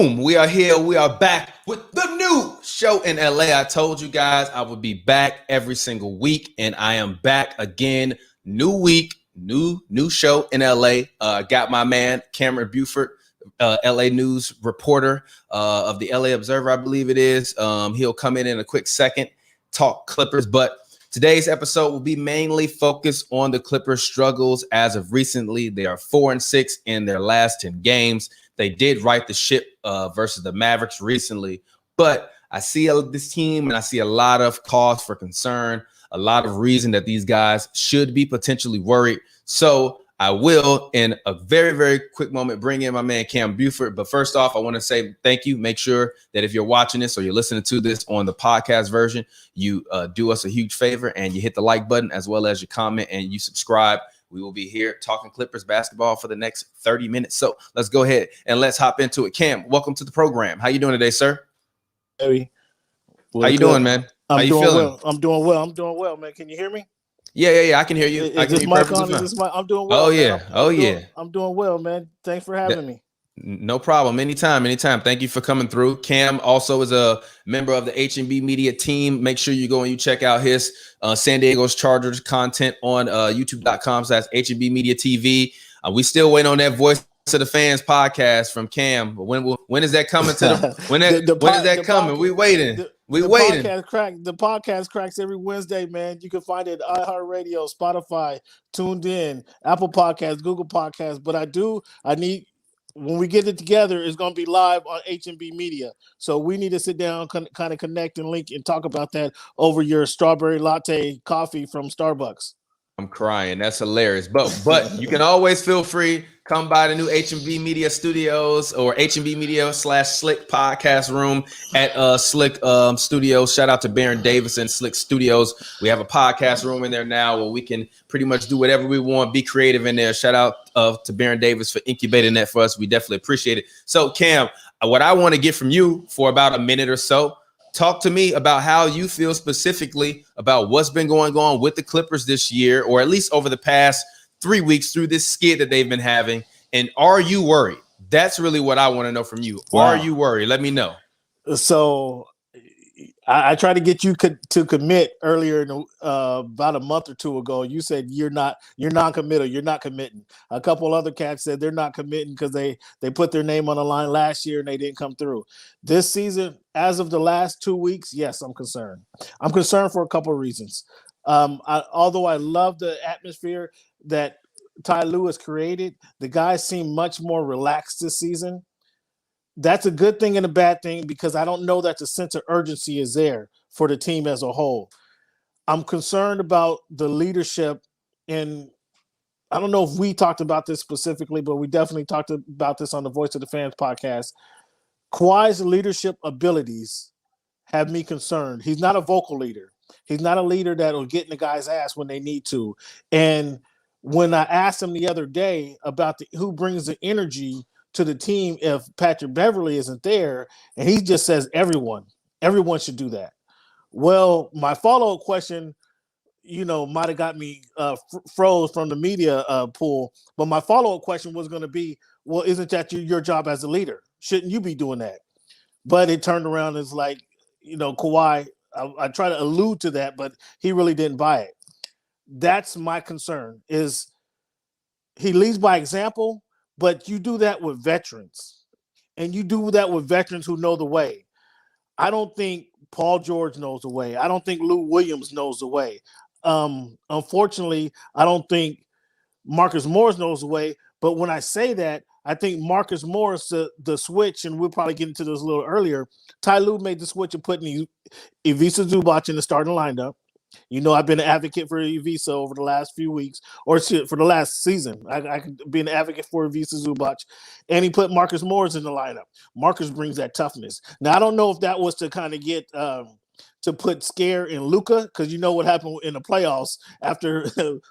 Boom, we are here. We are back with the new show in LA. I told you guys I would be back every single week, and I am back again. New week, new show in LA. Got my man Cameron Buford, LA News reporter of the LA Observer, I believe it is. He'll come in a quick second, talk Clippers, but today's episode will be mainly focused on the Clippers' struggles as of recently. They are 4-6 in their last 10 games. They did right the ship versus the Mavericks recently, but I see this team and I see a lot of cause for concern, a lot of reason that these guys should be potentially worried. So I will, in a very, very quick moment, bring in my man Cam Buford. But first off, I want to say thank you. Make sure that if you're watching this or you're listening to this on the podcast version, you do us a huge favor and you hit the like button as well as you comment and you subscribe. We will be here talking Clippers basketball for the next 30 minutes. So let's go ahead and let's hop into it. Cam, welcome to the program. How you doing today, sir? Hey, how you doing, man? How you feeling? Well. I'm doing well, man. Can you hear me? Yeah. I can hear you. Is this mic on? Is this mic? I'm doing well. Oh, yeah. I'm doing well, man. Thanks for having me. No problem. Anytime. Thank you for coming through. Cam also is a member of the HNB Media team. Make sure you go and you check out his San Diego's Chargers content on youtube.com/HNB Media TV. We still waiting on that Voice of the Fans podcast from Cam. When is that coming to the when is that coming? We waiting. The podcast cracks every Wednesday, man. You can find it at iHeartRadio, Spotify, Tuned In, Apple Podcasts, Google Podcasts. But I need, when we get it together, it's going to be live on HNB Media. So we need to sit down, kind of connect and link and talk about that over your strawberry latte coffee from Starbucks. I'm crying. That's hilarious. But you can always feel free. Come by the new HNB Media Studios or HNB Media /Slick podcast room at Slick Studios. Shout out to Baron Davis and Slick Studios. We have a podcast room in there now where we can pretty much do whatever we want, be creative in there. Shout out to Baron Davis for incubating that for us. We definitely appreciate it. So, Cam, what I want to get from you for about a minute or so, talk to me about how you feel specifically about what's been going on with the Clippers this year, or at least over the past 3 weeks through this skid that they've been having. And are you worried? That's really what I want to know from you. Wow. Are you worried? Let me know. So I tried to get you to commit earlier about a month or two ago. You said you're non-committal. You're not committing. A couple other cats said they're not committing because they put their name on the line last year and they didn't come through. This season, as of the last 2 weeks, yes, I'm concerned. I'm concerned for a couple of reasons. Although I love the atmosphere that Ty Lue has created, the guys seem much more relaxed this season. That's a good thing and a bad thing because I don't know that the sense of urgency is there for the team as a whole. I'm concerned about the leadership, and I don't know if we talked about this specifically, but we definitely talked about this on the Voice of the Fans podcast. Kawhi's leadership abilities have me concerned. He's not a vocal leader. He's not a leader that will get in the guy's ass when they need to. And when I asked him the other day about who brings the energy to the team if Patrick Beverley isn't there, and he just says everyone should do that. Well, my follow-up question, might have got me froze from the media pool, but my follow-up question was going to be, well, isn't that your job as a leader? Shouldn't you be doing that? But it turned around as like, Kawhi, I try to allude to that, but he really didn't buy it. That's my concern, is he leads by example, but you do that with veterans, and you do that with veterans who know the way. I don't think Paul George knows the way. I don't think Lou Williams knows the way. Unfortunately, I don't think Marcus Morris knows the way. But when I say that, I think Marcus Morris, the switch, and we'll probably get into this a little earlier, Ty Lue made the switch of putting Ivica Zubac in the starting lineup. I've been an advocate for Ivica over the last few weeks, or for the last season. I could be an advocate for Ivica Zubac, and he put Marcus Morris in the lineup. Marcus brings that toughness. Now, I don't know if that was to kind of get to put scare in Luka, because you know what happened in the playoffs after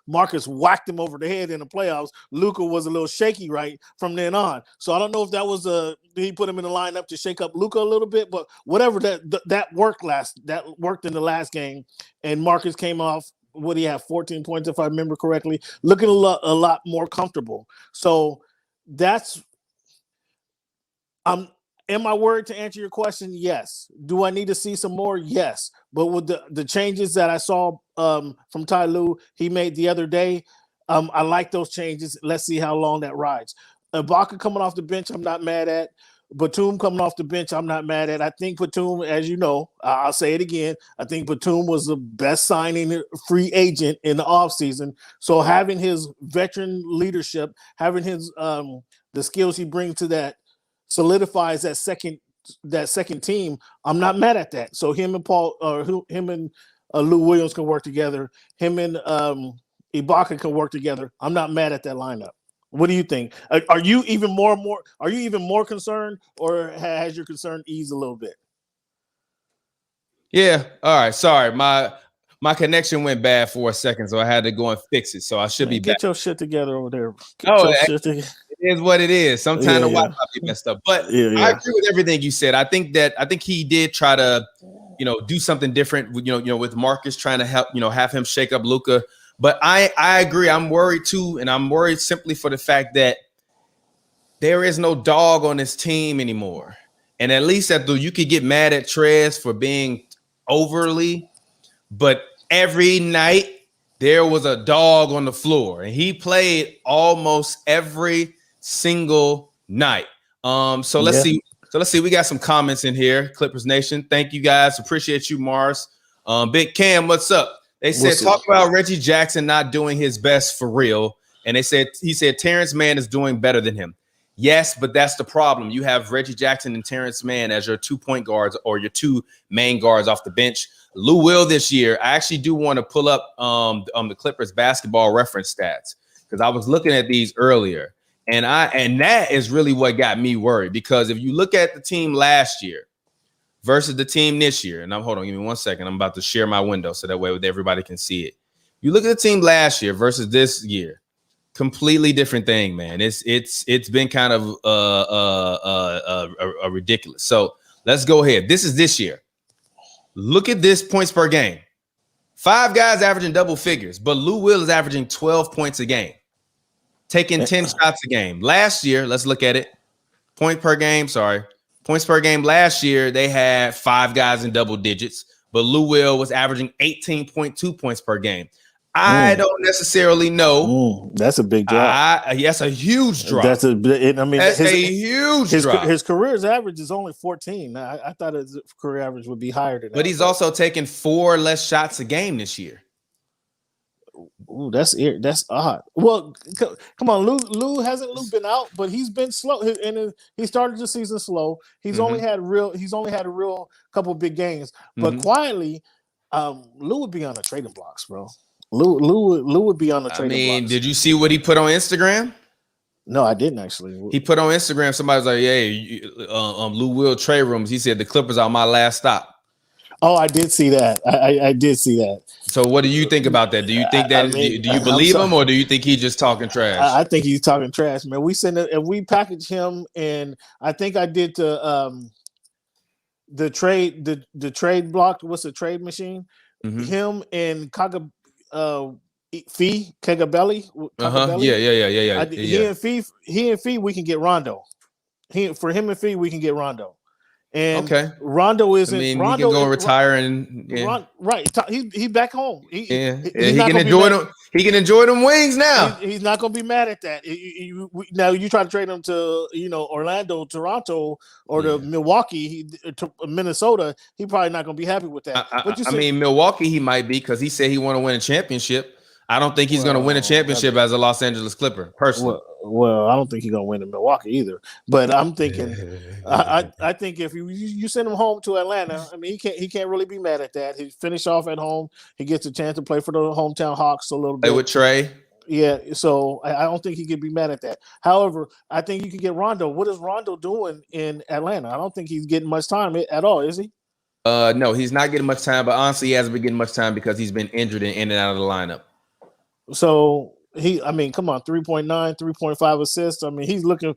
Marcus whacked him over the head in the playoffs. Luka was a little shaky right from then on. So I don't know if that was he put him in the lineup to shake up Luka a little bit, but whatever, that worked in the last game, and Marcus came off. What do you have? 14 points, if I remember correctly, looking a lot more comfortable. So that's am I worried to answer your question? Yes. Do I need to see some more? Yes. But with the changes that I saw from Ty Lue he made the other day, I like those changes. Let's see how long that rides. Ibaka coming off the bench, I'm not mad at. Batum coming off the bench, I'm not mad at. I think Batum, as you know, I'll say it again, I think Batum was the best signing free agent in the offseason. So having his veteran leadership, having his the skills he brings to that solidifies that second team. I'm not mad at that. So him and Lou Williams can work together. Him and Ibaka can work together. I'm not mad at that lineup. What do you think? Are you even more concerned, or has your concern eased a little bit? Yeah. All right. Sorry, my connection went bad for a second, so I had to go and fix it. So I should be get back. your shit together over there. It is what it is. Sometimes the Wi-Fi be messed up, but I agree with everything you said. I think he did try to, do something different. With Marcus trying to help, have him shake up Luka. But I agree. I'm worried too, and I'm worried simply for the fact that there is no dog on this team anymore. And at least you could get mad at Trez for being overly, but every night there was a dog on the floor, and he played almost every single night. So let's see. We got some comments in here. Clippers Nation, thank you guys. Appreciate you, Mars. Big Cam, what's up? They said, talk about Reggie Jackson not doing his best for real. And he said Terrence Mann is doing better than him. Yes, but that's the problem. You have Reggie Jackson and Terrence Mann as your 2-point guards or your two main guards off the bench. Lou Will this year, I actually do want to pull up the Clippers basketball reference stats because I was looking at these earlier. And that is really what got me worried, because if you look at the team last year versus the team this year, and hold on, give me 1 second. I'm about to share my window so that way everybody can see it. You look at the team last year versus this year, completely different thing, man. It's been kind of ridiculous. So let's go ahead. This is this year. Look at this points per game. 5 guys averaging double figures, but Lou Will is averaging 12 points a game, taking 10 shots a game. Last year, let's look at it. Points per game last year, they had 5 guys in double digits, but Lou Will was averaging 18.2 points per game. I don't necessarily know. That's a big drop. Yes, a huge drop. That's a huge drop. His career's average is only 14. I thought his career average would be higher than that. But he's also taking 4 less shots a game this year. Ooh, that's odd. Well, come on, Lou hasn't been out, but he's been slow, and he started the season slow. He's only had a real couple of big games, but quietly, Lou would be on the trading blocks, bro. Lou would be on the trading blocks. Did you see what he put on Instagram? No, I didn't actually. He put on Instagram. Somebody was like, "Hey, Lou Will trade rooms." He said the Clippers are my last stop. Oh, I did see that. I did see that. So, what do you think about that? Do you think that? Do you believe him, or do you think he's just talking trash? I think he's talking trash, man. We send it and we package him, and I think I did the trade block. What's the trade machine? Him and Kagabelli. Yeah. He and Fee, we can get Rondo. For him and Fee, we can get Rondo. And Rondo isn't. I mean, Rondo he can go and retire and right. He's back home. He can enjoy them. He can enjoy them wings now. He's not going to be mad at that. Now you try to trade him to Orlando, Toronto, or to Milwaukee, to Minnesota. He probably not going to be happy with that. I mean, Milwaukee he might be, because he said he want to win a championship. I don't think he's going to win a championship as a Los Angeles Clipper, personally. Well, I don't think he's going to win in Milwaukee either. But I'm thinking, I think if you send him home to Atlanta, I mean, he can't really be mad at that. He finished off at home. He gets a chance to play for the hometown Hawks a little bit. Play with Trey. Yeah, so I don't think he could be mad at that. However, I think you can get Rondo. What is Rondo doing in Atlanta? I don't think he's getting much time at all, is he? No, he's not getting much time. But honestly, he hasn't been getting much time because he's been injured and in and out of the lineup. So come on, 3.9, 3.5 assists. I mean, he's looking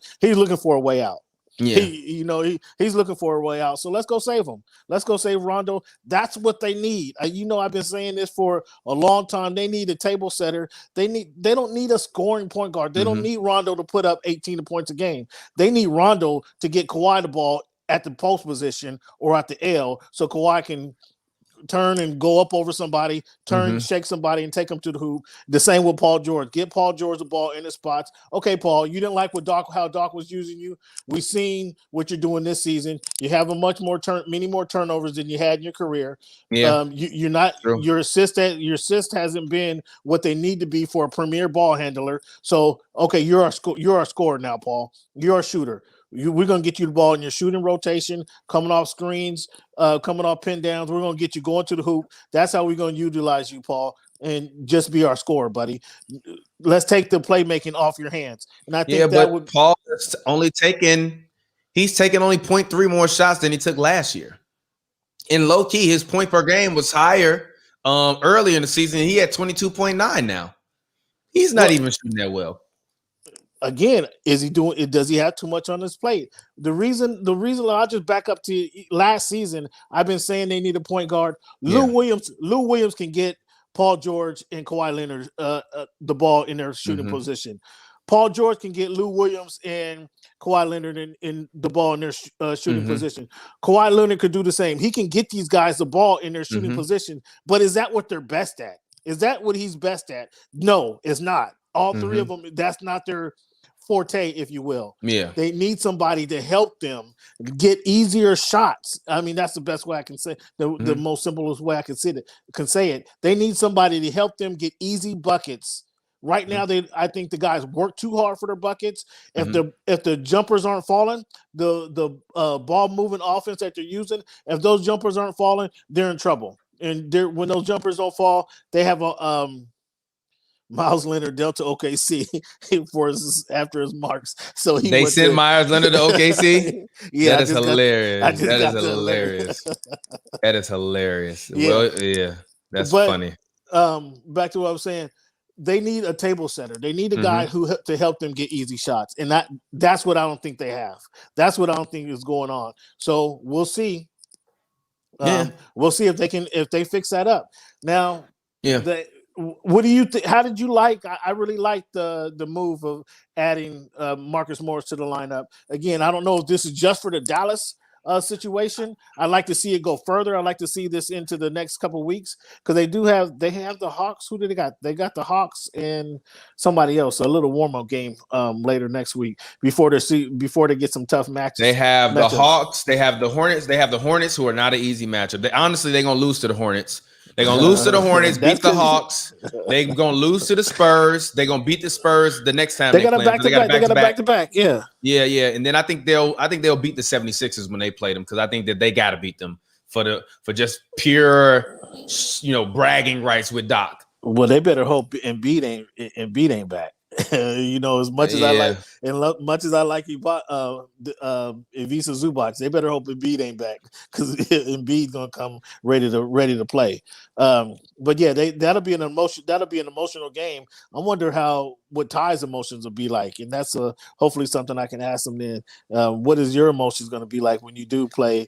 for a way out. Yeah. He's looking for a way out. So let's go save him. Let's go save Rondo. That's what they need. I've been saying this for a long time. They need a table setter. They don't need a scoring point guard. They don't need Rondo to put up 18 points a game. They need Rondo to get Kawhi the ball at the post position or at the L, so Kawhi can turn and go up over somebody, shake somebody, and take them to the hoop. The same with Paul George. Get Paul George the ball in the spots. Okay, Paul, you didn't like how Doc was using you. We've seen what you're doing this season. You have many more turnovers than you had in your career. Yeah, you're not true. your assist hasn't been what they need to be for a premier ball handler. So okay, you're our scorer now, Paul. You're a shooter. We're going to get you the ball in your shooting rotation, coming off screens, coming off pin downs. We're going to get you going to the hoop. That's how we're going to utilize you, Paul, and just be our scorer, buddy. Let's take the playmaking off your hands. And I think Paul is he's taken only 0.3 more shots than he took last year. In low key, his point per game was higher earlier in the season. He had 22.9 now. He's not even shooting that well. Again, does he have too much on his plate? The reason I'll just back up to last season, I've been saying they need a point guard. Lou Williams can get Paul George and Kawhi Leonard the ball in their shooting position. Paul George can get Lou Williams and Kawhi Leonard in the ball in their shooting position. Kawhi Leonard could do the same. He can get these guys the ball in their shooting position, but is that what they're best at? Is that what he's best at? No, it's not. All three of them, that's not their forte, if you will. Yeah. They need somebody to help them get easier shots. I mean, that's the best way I can say, the most simplest way I can say it. They need somebody to help them get easy buckets. Right now, I think the guys work too hard for their buckets. If the jumpers aren't falling, the ball moving offense that they're using, if those jumpers aren't falling, they're in trouble. And when those jumpers don't fall, they have a Miles Leonard dealt to OKC after his marks. So they sent Miles Leonard to OKC. Yeah, that is hilarious. That is hilarious. That is hilarious. Yeah. Well, yeah, that's funny. Back to what I was saying. They need a table setter. They need a guy to help them get easy shots, and that's what I don't think they have. That's what I don't think is going on. So we'll see. We'll see if they fix that up. Now, what do you think? How did you like? I really liked the move of adding Marcus Morris to the lineup. Again, I don't know if this is just for the Dallas situation. I'd like to see it go further. I'd like to see this into the next couple of weeks because they have the Hawks. Who did they got? They got the Hawks and somebody else. A little warm up game later next week before they get some tough matches. They have the Hawks. They have the Hornets. They have the Hornets, who are not an easy matchup. They're gonna lose to the Hornets. They're going to lose to the Hornets, beat the Hawks. They're going to lose to the Spurs. They're going to beat the Spurs the next time they got a back-to-back. Yeah. Yeah. And then I think they'll beat the 76ers when they play them because I think that they got to beat them for just pure, bragging rights with Doc. Well, they better hope Embiid ain't back. As much as I like Ivica Zubac, they better hope Embiid ain't back because Embiid's gonna come ready to play. But yeah, that'll be an emotional game. I wonder what Ty's emotions will be like, and that's hopefully something I can ask them then. What is your emotions going to be like when you do play?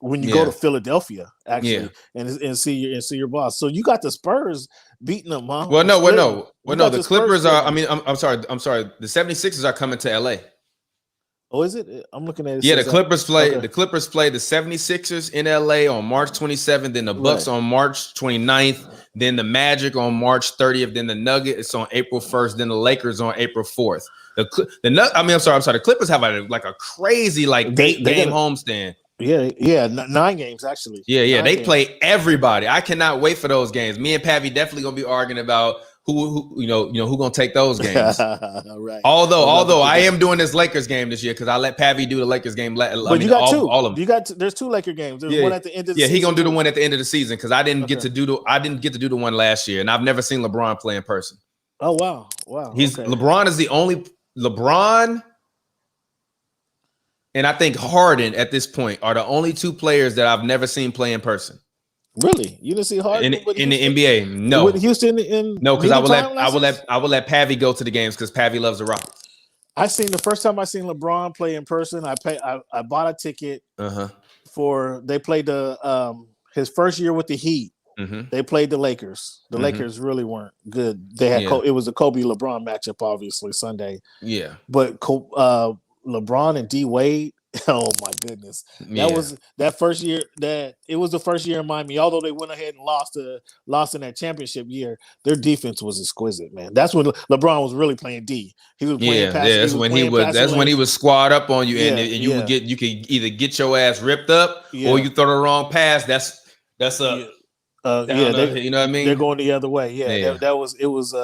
When you go to Philadelphia, actually, and see your boss. So you got the Spurs beating them, huh? Well, no. The Clippers are. I'm sorry. The 76ers are coming to LA. Oh, is it? I'm looking at it. Yeah, the Clippers play. Okay. The Clippers play the 76ers in LA on March 27th. Then the Bucks on March 29th. Then the Magic on March 30th. Then the Nuggets on April 1st. Then the Lakers on April 4th. The Clippers have a crazy 8-game homestand. Yeah, 9 games actually. Yeah, they play everybody. I cannot wait for those games. Me and Pappy definitely gonna be arguing about who gonna take those games. Right. Although I am doing this Lakers game this year because I let Pappy do the Lakers game. But you got two. All of them. There's 2 Laker games. There's one at the end of the season. Yeah, he gonna do the one at the end of the season because I didn't get to do the one last year, and I've never seen LeBron play in person. Oh wow. LeBron is the only LeBron. And I think Harden at this point are the only 2 players that I've never seen play in person. Really? You didn't see Harden in the NBA? No. With Houston no, because I will let Pavi go to the games because Pavi loves the Rockets. The first time I seen LeBron play in person, I bought a ticket for they played his first year with the Heat. They played the Lakers. The Lakers really weren't good. They had it was a Kobe LeBron matchup, obviously Sunday. Yeah, but LeBron and D Wade Oh my goodness. Yeah. That first year it was the first year in Miami. Although they went ahead and lost in that championship year, their defense was exquisite, man. That's when LeBron was really playing D. He was playing Yeah, pass. yeah. He was playing passing That's when he lanes. was squad up on you, and Yeah, you yeah, could either get your ass ripped up or yeah, you throw the wrong pass. That's a yeah. down They the, you know what I they're mean? going the other way. Yeah, Yeah, that was it was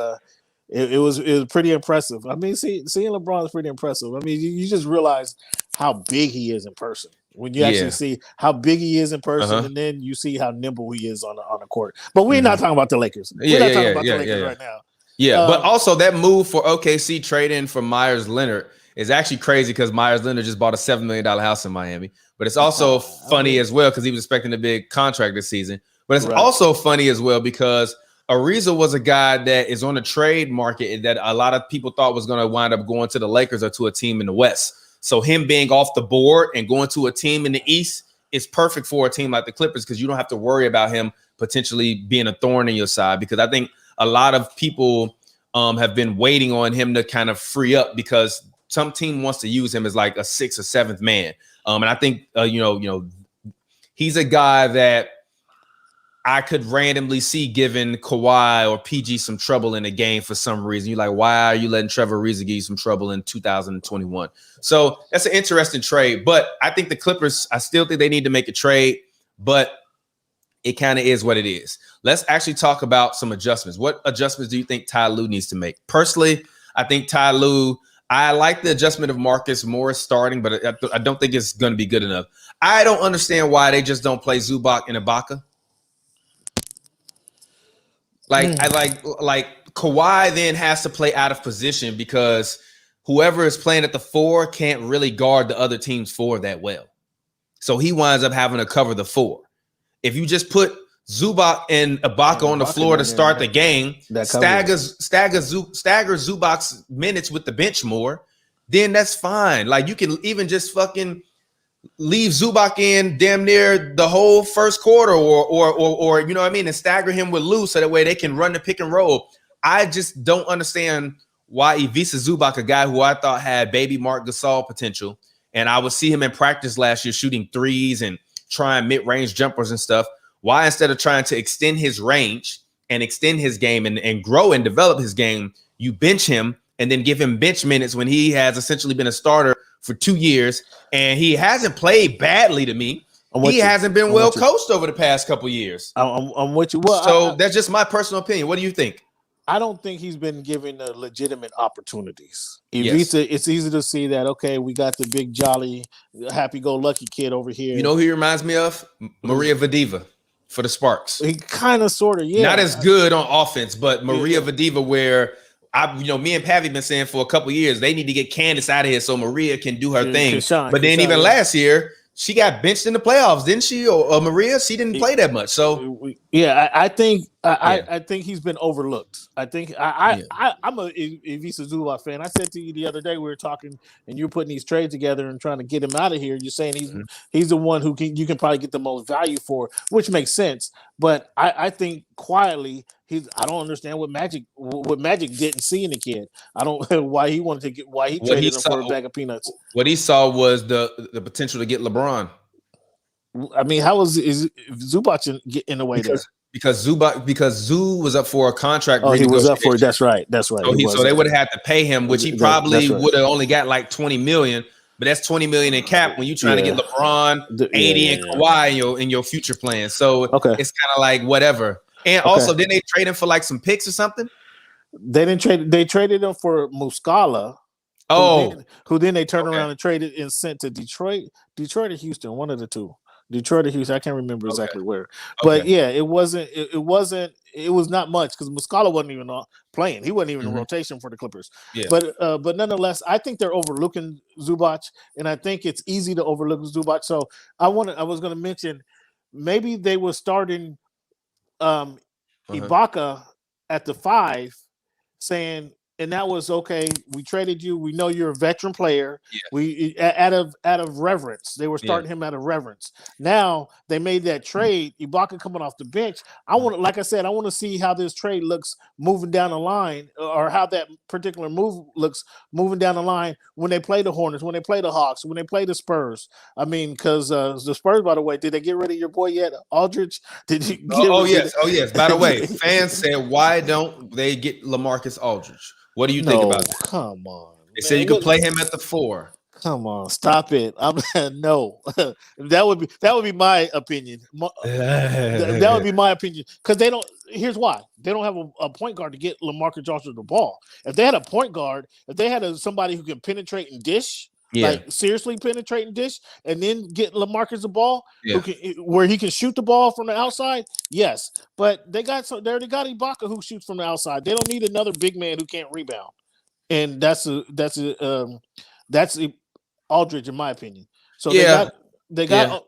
it was pretty impressive. I mean, seeing LeBron is pretty impressive. I mean, you just realize how big he is in person when you actually yeah. see how big he is in person, Uh-huh. and then you see how nimble he is on the court. But we're not Hmm. talking about the Lakers. We're Yeah, not yeah, talking yeah, about the yeah, yeah, Lakers yeah. right now. Yeah, but Um, also that move for OKC trading for Myers Leonard is actually crazy because Myers Leonard just bought a $7 million house in Miami. But it's also funny as well because he was expecting a big contract this season. But it's also funny as well because Ariza was a guy that is on the trade market that a lot of people thought was going to wind up going to the Lakers or to a team in the West. So him being off the board and going to a team in the East is perfect for a team like the Clippers because you don't have to worry about him potentially being a thorn in your side. Because I think a lot of people have been waiting on him to kind of free up because some team wants to use him as like a 6th or 7th man. And I think he's a guy that I could randomly see giving Kawhi or PG some trouble in the game for some reason. You're like, why are you letting Trevor Ariza give you some trouble in 2021? So that's an interesting trade. But I think the Clippers, I still think they need to make a trade, but it kind of is what it is. Let's actually talk about some adjustments. What adjustments do you think Ty Lue needs to make? Personally, I think Ty Lue, I like the adjustment of Marcus Morris starting, but I don't think it's going to be good enough. I don't understand why they just don't play Zubac and Ibaka. Like Kawhi then has to play out of position because whoever is playing at the 4 can't really guard the other team's 4 that well. So he winds up having to cover the 4. If you just put Zubac and Ibaka on the floor to start the game, stagger Zubac's minutes with the bench more, then that's fine. Like you can even just fucking leave Zubac in damn near the whole first quarter or you know what I mean, and stagger him with Lou so that way they can run the pick and roll. I just don't understand why Ivica Zubac, a guy who I thought had baby Marc Gasol potential, and I would see him in practice last year shooting threes and trying mid-range jumpers and stuff. Why instead of trying to extend his range and extend his game and grow and develop his game, you bench him and then give him bench minutes when he has essentially been a starter for 2 years, and he hasn't played badly to me. He hasn't been well coached over the past couple years. I'm with you. Well, so that's just my personal opinion. What do you think? I don't think he's been given the legitimate opportunities. Yes. It's easy to see that, okay, we got the big, jolly, happy-go-lucky kid over here. You know who he reminds me of? Maria Vadiva for the Sparks. He kind of, sort of, yeah. Not as good on offense, but Maria Vadiva, where me and Pavi been saying for a couple years, they need to get Candace out of here so Maria can do her thing. But then even last year, she got benched in the playoffs, didn't she? Or Maria, she didn't play that much. So yeah, I think I think he's been overlooked. I think I'm a Ivica Zubac fan. I said to you the other day, we were talking, and you're putting these trades together and trying to get him out of here. You're saying he's the one who you can probably get the most value for, which makes sense. But I think quietly I don't understand what Magic didn't see in the kid. I don't why he traded him for a bag of peanuts. What he saw was the potential to get LeBron. I mean, how is Zubac in the way there? Because Zoo was up for a contract. Oh, he was up for it. That's right. So they would have had to pay him, which he probably would have only got like $20 million. But that's $20 million in cap when you're trying to get LeBron, 80, and Kawhi in your future plans. So it's kind of like whatever. And also, didn't they trade him for like some picks or something? They didn't trade. They traded him for Muscala. Who then they turned around and traded and sent to Detroit or Houston, one of the two. Detroit or Houston, I can't remember exactly where. But yeah, it was not much because Muscala wasn't even playing. He wasn't even in rotation for the Clippers. Yeah. But nonetheless, I think they're overlooking Zubac, and I think it's easy to overlook Zubac. So I was going to mention maybe they were starting Ibaka at the 5, saying and that was okay. We traded you. We know you're a veteran player. Yeah. We out of reverence. They were starting him out of reverence. Now they made that trade. Ibaka coming off the bench. I want, like I said, I want to see how this trade looks moving down the line, or how that particular move looks moving down the line when they play the Hornets, when they play the Hawks, when they play the Spurs. I mean, because the Spurs, by the way, did they get rid of your boy yet, Aldridge? Did you? Oh yes. By the way, fans said, why don't they get LaMarcus Aldridge? What do you think about that? Come on. They said you could play him at the 4. Come on, stop it. No. that would be my opinion. That would be my opinion. Because they don't. Here's why. They don't have a point guard to get LaMarcus Aldridge the ball. If they had a point guard, if they had somebody who can penetrate and dish, like seriously penetrate and dish, and then get LaMarcus the ball, where he can shoot the ball from the outside, yes. But they already got Ibaka who shoots from the outside. They don't need another big man who can't rebound, and that's Aldridge, in my opinion. So they got Batum,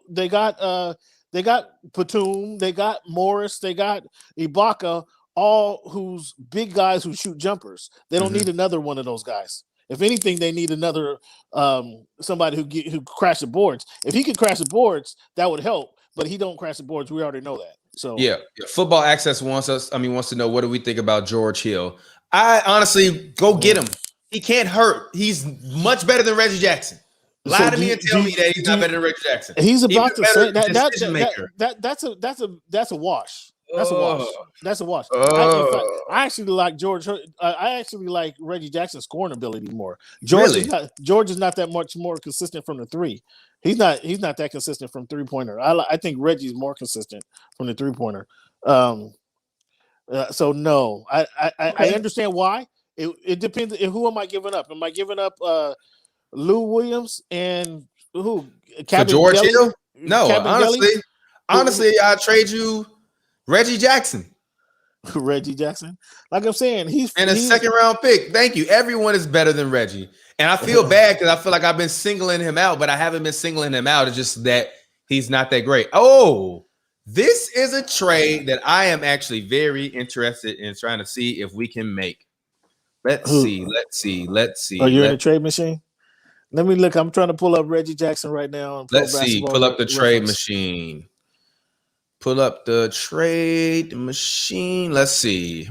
they got Morris, they got Ibaka, all who's big guys who shoot jumpers. They don't need another one of those guys. If anything, they need another somebody who crash the boards. If he could crash the boards, that would help. But he don't crash the boards. We already know that. So Football Access wants to know, what do we think about George Hill? I honestly go get him. He can't hurt. He's much better than Reggie Jackson. Lie to me and tell me that he's not better than Reggie Jackson. He's about to say that's a wash. That's a wash. That's a wash. I actually like George. I actually like Reggie Jackson's scoring ability more. George is not that much more consistent from the 3. He's not that consistent from 3-pointer. I think Reggie's more consistent from the 3-pointer. So no, I understand why. It depends. Who am I giving up? Am I giving up Lou Williams and who? For George Hill? No, honestly, I'd trade you Reggie Jackson. Reggie Jackson. Like I'm saying, he's a second-round pick. Thank you. Everyone is better than Reggie. And I feel bad because I feel like I've been singling him out, but I haven't been singling him out. It's just that he's not that great. Oh, this is a trade that I am actually very interested in trying to see if we can make. Let's see. Are you in a trade machine? Let me look. I'm trying to pull up Reggie Jackson right now. Let's see. Pull up the trade machine. Pull up the trade machine. Let's see.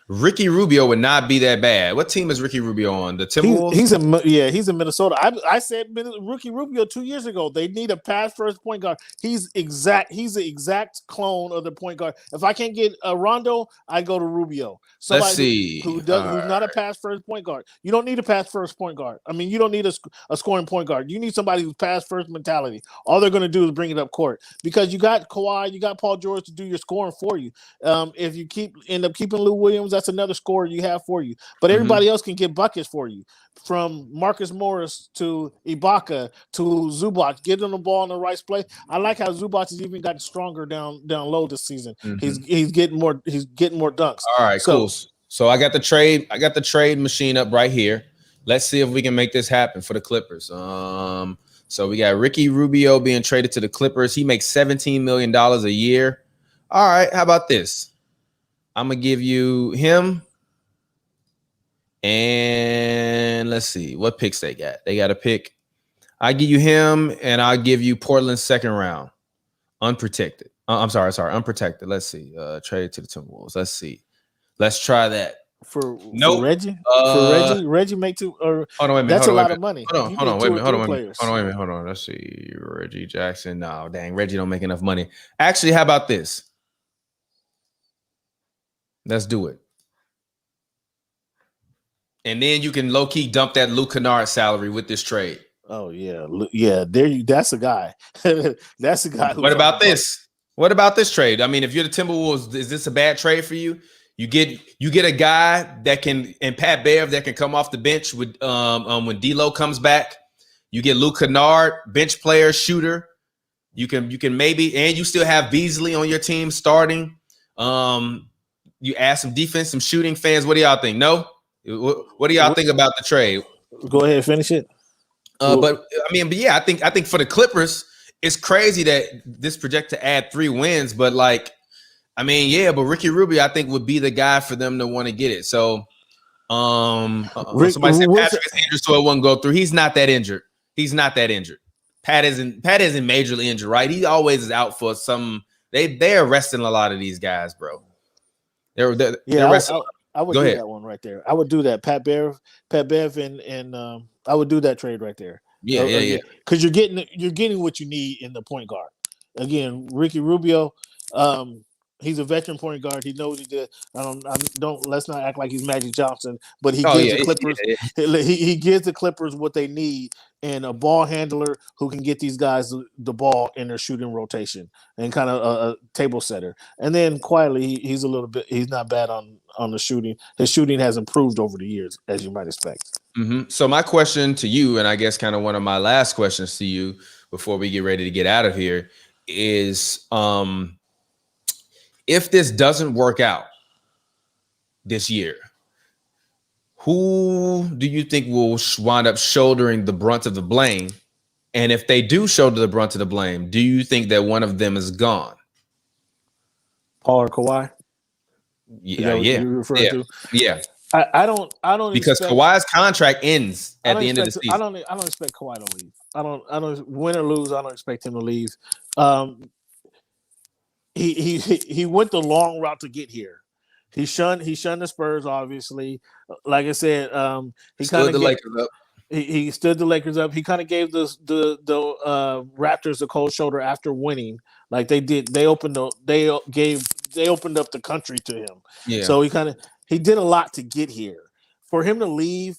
Ricky Rubio would not be that bad. What team is Ricky Rubio on? The Timberwolves? He's in Minnesota. I said Ricky Rubio 2 years ago. They need a pass first point guard. He's the exact clone of the point guard. If I can't get a Rondo, I go to Rubio. Let's see. Who's not a pass first point guard. You don't need a pass first point guard. I mean, you don't need a scoring point guard. You need somebody who's pass first mentality. All they're going to do is bring it up court, because you got Kawhi, you got Paul George to do your scoring for you. If you end up keeping Lou Williams, that's another scorer you have for you. But everybody else can get buckets for you, from Marcus Morris to Ibaka to Zubac. Get them the ball in the right place. I like how Zubac has even gotten stronger down low this season. He's getting more dunks. All right, cool. So I got the trade machine up right here. Let's see if we can make this happen for the Clippers. So we got Ricky Rubio being traded to the Clippers. He makes $17 million a year. All right, how about this? I'm going to give you him. And let's see what picks they got. They got a pick. I give you him, and I'll give you Portland's second round. Unprotected. Unprotected. Let's see. Trade to the Timberwolves. Let's see. Let's try that. For Reggie? Reggie make two, or hold on, wait a minute. That's a lot of money. Hold on, wait a minute. Let's see. Reggie Jackson. No, dang, Reggie don't make enough money. Actually, how about this? Let's do it. And then you can low-key dump that Luke Kennard salary with this trade. Oh, yeah. That's a guy. That's a guy. What about this? What about this trade? I mean, if you're the Timberwolves, is this a bad trade for you? You get a guy that can, and Pat Bev, that can come off the bench with when D'Lo comes back. You get Luke Kennard, bench player, shooter. You can maybe, and you still have Beasley on your team starting. You add some defense, some shooting. Fans, what do y'all think? No? What do y'all think about the trade? Go ahead, finish it. But I think for the Clippers, it's crazy that this project to add 3 wins, but but Ricky Rubio, I think, would be the guy for them to want to get it. So Rick, Somebody said Patrick is injured, so it wouldn't go through. He's not that injured. He's not that injured. Pat isn't majorly injured, right? He always is out for some. They are resting a lot of these guys, bro. They're resting. I would go do ahead. that one right there. I would do that. Pat Bev, and I would do that trade right there. Yeah. Because you're getting what you need in the point guard. Again, Ricky Rubio, he's a veteran point guard. He knows he did. Let's not act like he's Magic Johnson, but he gives the Clippers. He gives the Clippers what they need, and a ball handler who can get these guys the ball in their shooting rotation, and kind of a table setter. And then quietly, he's not bad on the shooting. His shooting has improved over the years, as you might expect. Mm-hmm. So my question to you, and I guess kind of one of my last questions to you before we get ready to get out of here, is if this doesn't work out this year, who do you think will wind up shouldering the brunt of the blame? And if they do shoulder the brunt of the blame, do you think that one of them is gone? Paul or Kawhi? Yeah. I don't because Kawhi's contract ends at the end of the season. I don't expect Kawhi to leave. I don't win or lose. I don't expect him to leave. He went the long route to get here. He shunned the Spurs, obviously. Like I said, he kind of the Lakers up. He stood the Lakers up. He kind of gave the Raptors a cold shoulder after winning, like they did. They opened up the country to him. Yeah. So he did a lot to get here. For him to leave,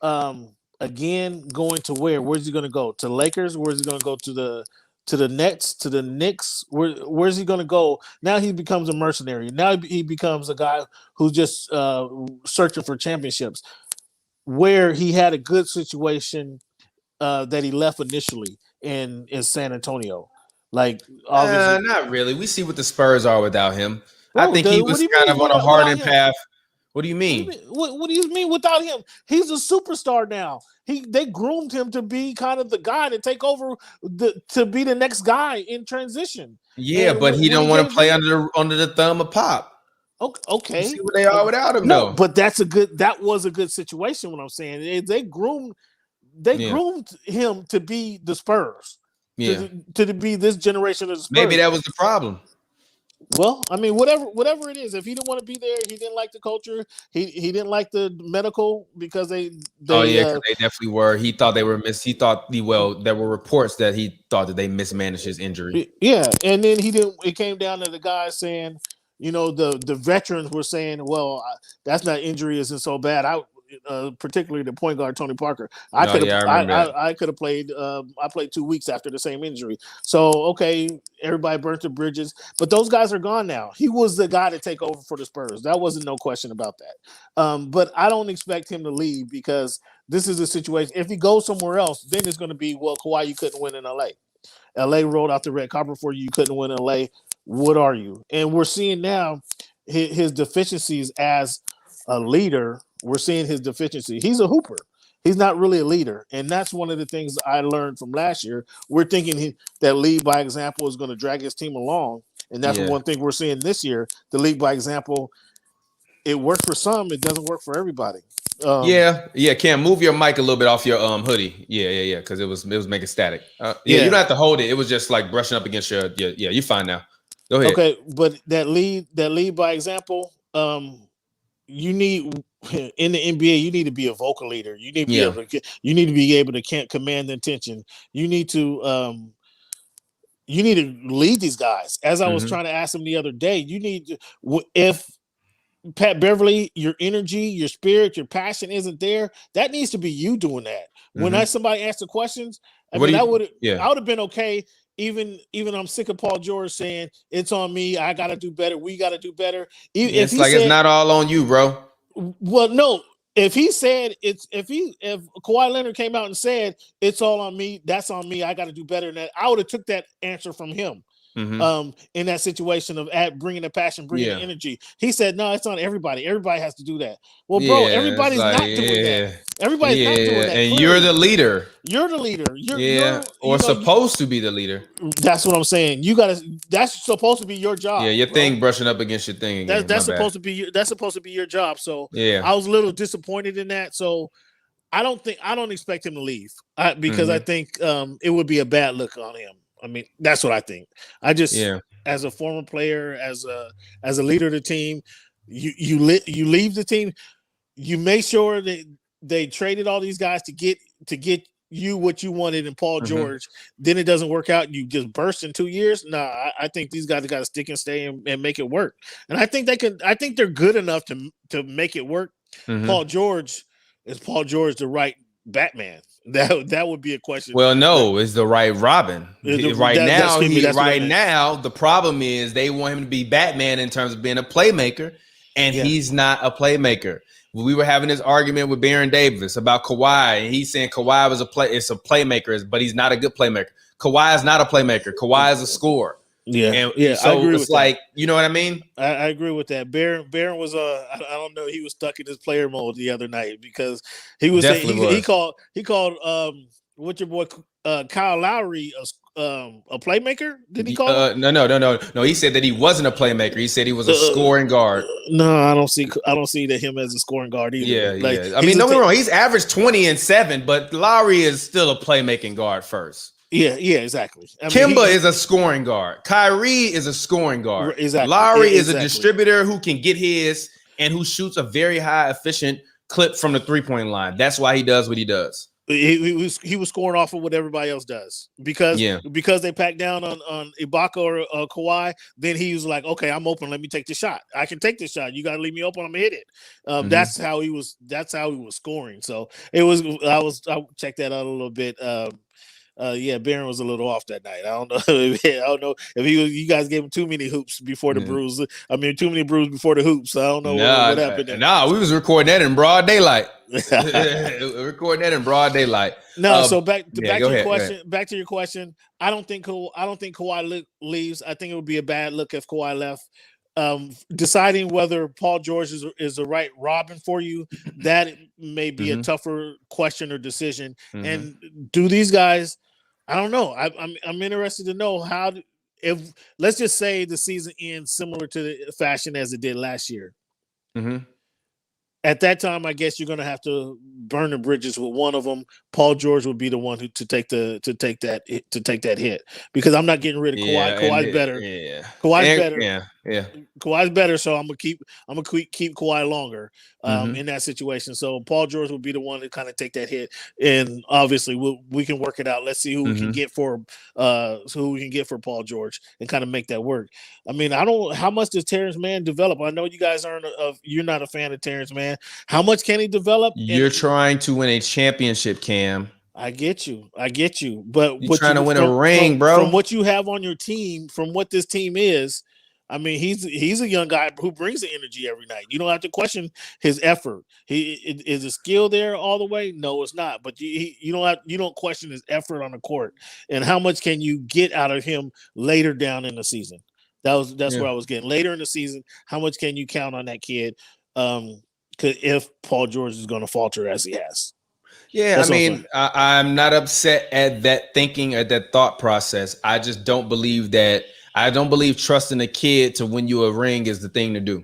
again, going to where? Where's he going to go? To the Lakers? Where's he going to go to the Nets? To the Knicks? Where's he going to go? Now he becomes a mercenary. Now he becomes a guy who's just searching for championships. Where he had a good situation that he left initially in San Antonio. Like, obviously. Not really. We see what the Spurs are without him. I think he was kind of on a hardened path. What do you mean? What do you mean without him? He's a superstar now. They groomed him to be kind of the guy to take over, to be the next guy in transition. Yeah, but he don't want to play under the thumb of Pop. Okay. You see what they are without him, though. But that was a good situation. What I'm saying, they groomed him to be the Spurs. Yeah. To be this generation of the Spurs. Maybe that was the problem. Well, I mean, whatever it is, if he didn't want to be there, he didn't like the culture. He didn't like the medical because they they definitely were. He thought they were there were reports that he thought that they mismanaged his injury. Yeah, and then he didn't. It came down to the guy saying, the veterans were saying, well, that's not injury isn't so bad. Particularly the point guard Tony Parker. I could have played. I played 2 weeks after the same injury. So okay, everybody burnt the bridges, but those guys are gone now. He was the guy to take over for the Spurs. That wasn't no question about that. But I don't expect him to leave because this is a situation. If he goes somewhere else, then it's going to be, well, Kawhi, you couldn't win in LA. LA rolled out the red carpet for you. You couldn't win in LA. What are you? And we're seeing now his deficiencies as a leader. We're seeing his deficiency. He's a hooper. He's not really a leader. And that's one of the things I learned from last year. We're thinking that lead by example is going to drag his team along. And that's one thing we're seeing this year. The lead by example, it works for some. It doesn't work for everybody. Cam, move your mic a little bit off your hoodie. Yeah, because it was making static. You don't have to hold it. It was just like brushing up against your. Yeah, you're fine now. Go ahead. Okay, but that lead by example, you need in the NBA. You need to be a vocal leader. You need to be able to command attention. You need to lead these guys. As I was trying to ask him the other day, you need to, if Pat Beverly, your energy, your spirit, your passion isn't there, that needs to be you doing that. When somebody asked the questions, I would have been okay. Even I'm sick of Paul George saying it's on me. I got to do better. We got to do better. It's not all on you, bro. Well, no. If he said if Kawhi Leonard came out and said it's all on me, that's on me. I got to do better than that. I would have took that answer from him. in that situation of bringing the passion, bringing the energy. He said, no, it's not everybody. Everybody has to do that. Well, bro, everybody's not doing that. Everybody's not doing that. And clearly. you're the leader. You're the leader. You're supposed to be the leader. That's what I'm saying. That's supposed to be your job. Yeah, your thing brushing up against your thing again. That's supposed to be your job. So I was a little disappointed in that. So I don't expect him to leave because I think it would be a bad look on him. I mean, that's what I think. I just, as a former player, as a leader of the team, you leave the team. You make sure that they traded all these guys to get you what you wanted in Paul George. Then it doesn't work out. You just burst in 2 years. Nah, I think these guys got to stick and stay and make it work. And I think they can. I think they're good enough to make it work. Paul George is the right Batman? That would be a question. Well, no, is the right Robin. Right now, the problem is they want him to be Batman in terms of being a playmaker, and he's not a playmaker. We were having this argument with Baron Davis about Kawhi, and he's saying Kawhi was a playmaker, but he's not a good playmaker. Kawhi is not a playmaker. Kawhi is a scorer. So I agree with that. You know what I mean? I agree with that. Baron was I don't know, he was stuck in his player mode the other night because he was he called what's your boy Kyle Lowry a playmaker? Did he call No. He said that he wasn't a playmaker. He said he was a scoring guard. No, I don't see him as a scoring guard either. I mean, don't get me wrong, he's averaged 20 and 7, but Lowry is still a playmaking guard first. Yeah, exactly. Kimba is a scoring guard. Kyrie is a scoring guard. Exactly. Lowry is a distributor who can get his and who shoots a very high efficient clip from the 3-point line. That's why he does what he does. He was scoring off of what everybody else does because they packed down on Ibaka or Kawhi. Then he was like, okay, I'm open. Let me take the shot. I can take the shot. You got to leave me open. I'm gonna hit it. That's how he was scoring. So I checked that out a little bit. Baron was a little off that night. I don't know if you guys gave him too many hoops before the bruise. I mean, too many bruises before the hoops. I don't know what happened there. Nah, we was recording that in broad daylight. So back to your question. I don't think Kawhi leaves. I think it would be a bad look if Kawhi left. Deciding whether Paul George is the right Robin for you, that may be a tougher question or decision. And do these guys? I don't know. I'm interested to know if let's just say the season ends similar to the fashion as it did last year. At that time, I guess you're going to have to burn the bridges with one of them. Paul George would be the one to take that hit because I'm not getting rid of Kawhi. Kawhi's better. Kawhi's better. Kawhi's better, so I'm gonna keep Kawhi longer in that situation. So Paul George will be the one to kind of take that hit, and obviously we can work it out. Let's see who we can get for Paul George and kind of make that work. I mean, how much does Terrence Mann develop? I know you guys you're not a fan of Terrence Mann. How much can he develop? You're trying to win a championship, Cam. I get you, but you're trying to win a ring, bro. From what you have on your team, from what this team is. I mean, he's a young guy who brings the energy every night. You don't have to question his effort. Is the skill there all the way? No, it's not. But you don't question his effort on the court. And how much can you get out of him later down in the season? That's where I was getting. Later in the season, how much can you count on that kid? If Paul George is going to falter as he has. Yeah, I mean, I'm not upset at that thinking, at that thought process. I just don't believe that. I don't believe trusting a kid to win you a ring is the thing to do.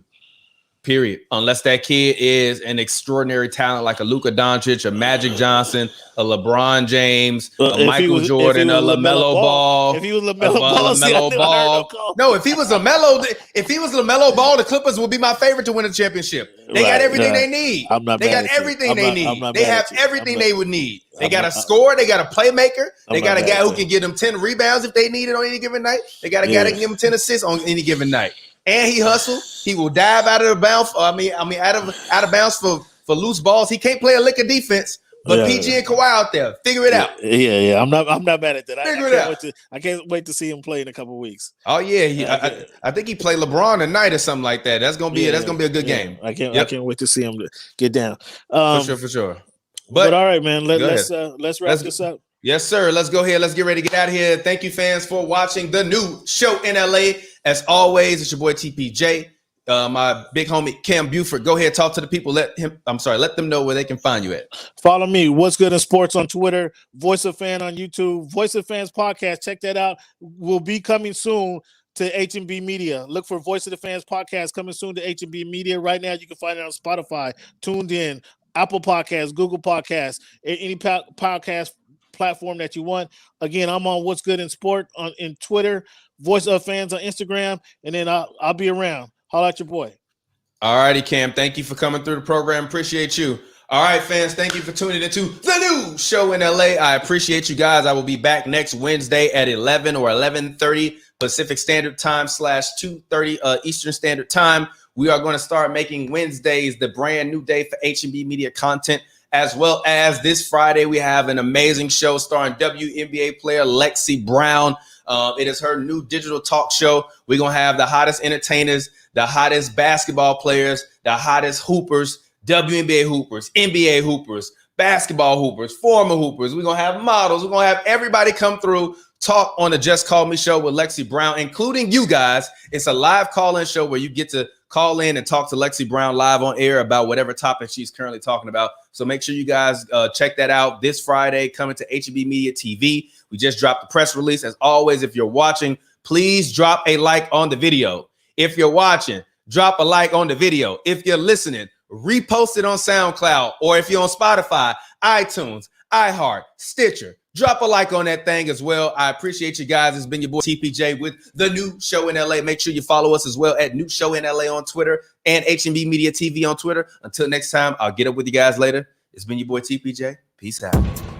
Period. Unless that kid is an extraordinary talent like a Luka Doncic, a Magic Johnson, a LeBron James, a Michael Jordan, a LaMelo Ball. If he was LaMelo Ball, no. If he was LaMelo Ball, the Clippers would be my favorite to win a championship. They got everything they need. They got everything they need. They have everything they would need. They got a scorer. They got a playmaker. They got a guy who can get them 10 rebounds if they need it on any given night. They got a guy that can give them 10 assists on any given night. And he hustle. He will dive out of the bounds. Out of bounds for loose balls. He can't play a lick of defense. But PG and Kawhi out there, figure it out. Yeah. I'm not mad at that. I can't wait to see him play in a couple of weeks. Oh yeah, I think he played LeBron tonight or something like that. That's gonna be a good game. I can't wait to see him get down. For sure. But all right, man. Let's wrap this up. Yes, sir. Let's go ahead. Let's get ready to get out of here. Thank you, fans, for watching the new show in LA. As always, it's your boy TPJ. My big homie Cam Buford. Go ahead, talk to the people. Let them know where they can find you at. Follow me. What's Good in Sports on Twitter. Voice of Fan on YouTube. Voice of Fans podcast. Check that out. Will be coming soon to HNB Media. Look for Voice of the Fans podcast coming soon to HNB Media. Right now, you can find it on Spotify, Tuned In, Apple Podcasts, Google Podcasts, any podcast platform that you want. Again, I'm on What's Good in Sport in Twitter, Voice of Fans on Instagram, and then I'll be around. Holla at your boy. All righty, Cam. Thank you for coming through the program. Appreciate you. All right, fans. Thank you for tuning into the new show in LA. I appreciate you guys. I will be back next Wednesday at 11 or 11:30 Pacific Standard Time / 2:30 Eastern Standard Time. We are going to start making Wednesdays the brand new day for HNB Media content, as well as this Friday, we have an amazing show starring WNBA player Lexi Brown. It is her new digital talk show. We're going to have the hottest entertainers, the hottest basketball players, the hottest hoopers, WNBA hoopers, NBA hoopers, basketball hoopers, former hoopers. We're going to have models. We're going to have everybody come through, talk on the Just Call Me show with Lexi Brown, including you guys. It's a live call-in show where you get to call in and talk to Lexi Brown live on air about whatever topic she's currently talking about. So make sure you guys check that out this Friday, coming to HNB Media TV. We just dropped the press release. As always, if you're watching, please drop a like on the video. If you're watching, drop a like on the video. If you're listening, repost it on SoundCloud, or if you're on Spotify, iTunes, iHeart, Stitcher, drop a like on that thing as well. I appreciate you guys. It's been your boy TPJ with the new show in LA. Make sure you follow us as well at New Show in LA on Twitter and HNB Media TV on Twitter. Until next time, I'll get up with you guys later. It's been your boy TPJ. Peace out.